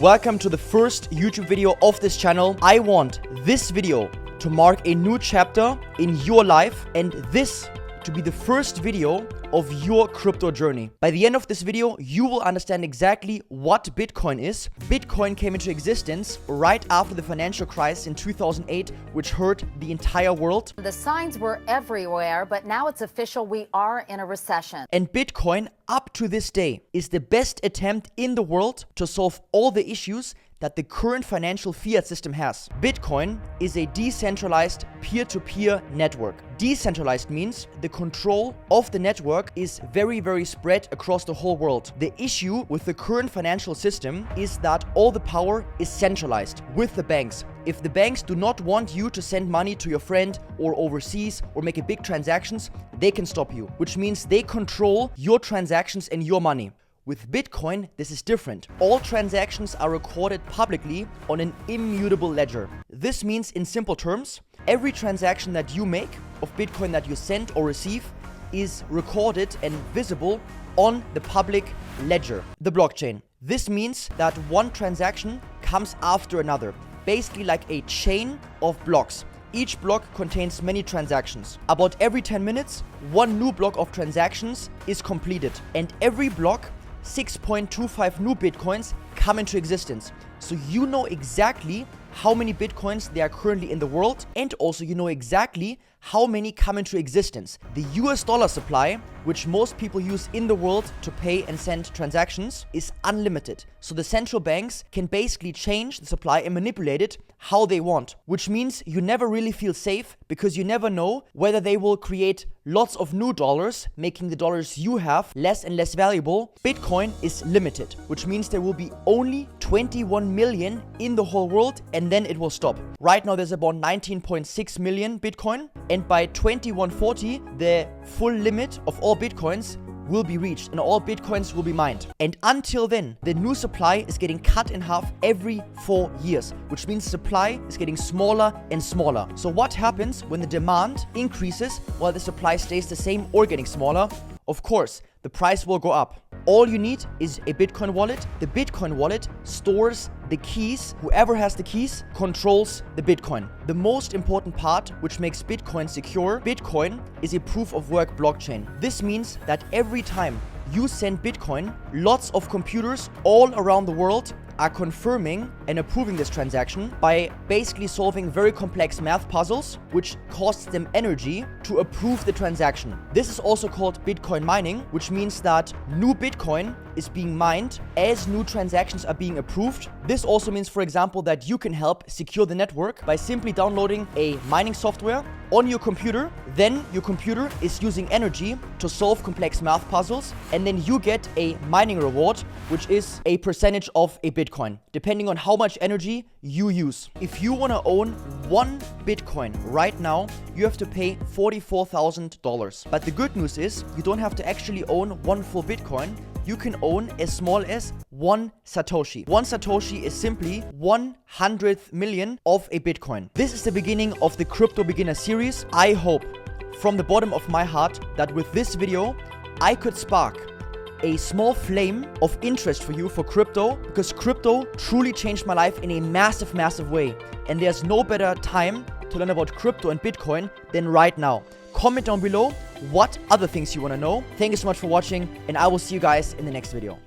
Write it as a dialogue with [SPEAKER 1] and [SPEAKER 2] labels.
[SPEAKER 1] Welcome to the first YouTube video of this channel. I want this video to mark a new chapter in your life and this to be the first video of your crypto journey. By the end of this video, you will understand exactly what Bitcoin is. Bitcoin came into existence right after the financial crisis in 2008, which hurt the entire world.
[SPEAKER 2] The signs were everywhere, but now it's official, we are in a recession.
[SPEAKER 1] And Bitcoin, up to this day, is the best attempt in the world to solve all the issues that the current financial fiat system has. Bitcoin is a decentralized peer-to-peer network. Decentralized means the control of the network is very spread across the whole world. The issue with the current financial system is that all the power is centralized with the banks. If the banks do not want you to send money to your friend or overseas or make a big transactions, they can stop you, which means they control your transactions and your money. With Bitcoin, this is different. All transactions are recorded publicly on an immutable ledger. This means, in simple terms, every transaction that you make of Bitcoin that you send or receive is recorded and visible on the public ledger, the blockchain. This means that one transaction comes after another, basically like a chain of blocks. Each block contains many transactions. About every 10 minutes, one new block of transactions is completed, and every block 6.25 new Bitcoins come into existence. So you know exactly how many Bitcoins there are currently in the world, and also you know exactly how many come into existence. The US dollar supply, which most people use in the world to pay and send transactions, is unlimited. So the central banks can basically change the supply and manipulate it how they want, which means you never really feel safe because you never know whether they will create lots of new dollars, making the dollars you have less and less valuable. Bitcoin is limited, which means there will be only 21 million in the whole world and then it will stop. Right now there's about 19.6 million Bitcoin, and by 2140 the full limit of all Bitcoins will be reached and all Bitcoins will be mined. And until then, the new supply is getting cut in half every 4 years, which means supply is getting smaller and smaller. So what happens when the demand increases while the supply stays the same or getting smaller? Of course, the price will go up. All you need is a Bitcoin wallet. The Bitcoin wallet stores the keys. Whoever has the keys controls the Bitcoin. The most important part, which makes Bitcoin secure, Bitcoin is a proof of work blockchain. This means that every time you send Bitcoin, lots of computers all around the world are confirming and approving this transaction by basically solving very complex math puzzles, which costs them energy to approve the transaction. This is also called Bitcoin mining, which means that new Bitcoin is being mined as new transactions are being approved. This also means, for example, that you can help secure the network by simply downloading a mining software on your computer. Then your computer is using energy to solve complex math puzzles, and then you get a mining reward, which is a percentage of a Bitcoin, depending on how much energy you use. If you want to own one Bitcoin right now, you have to pay $44,000. But the good news is you don't have to actually own one full Bitcoin. You can own as small as 1 Satoshi. 1 Satoshi is simply 100th million of a Bitcoin. This is the beginning of the Crypto Beginner series. I hope from the bottom of my heart that with this video, I could spark a small flame of interest for you for crypto, because crypto truly changed my life in a massive way. And there's no better time to learn about crypto and Bitcoin than right now. Comment down below what other things you want to know. Thank you so much for watching, and I will see you guys in the next video.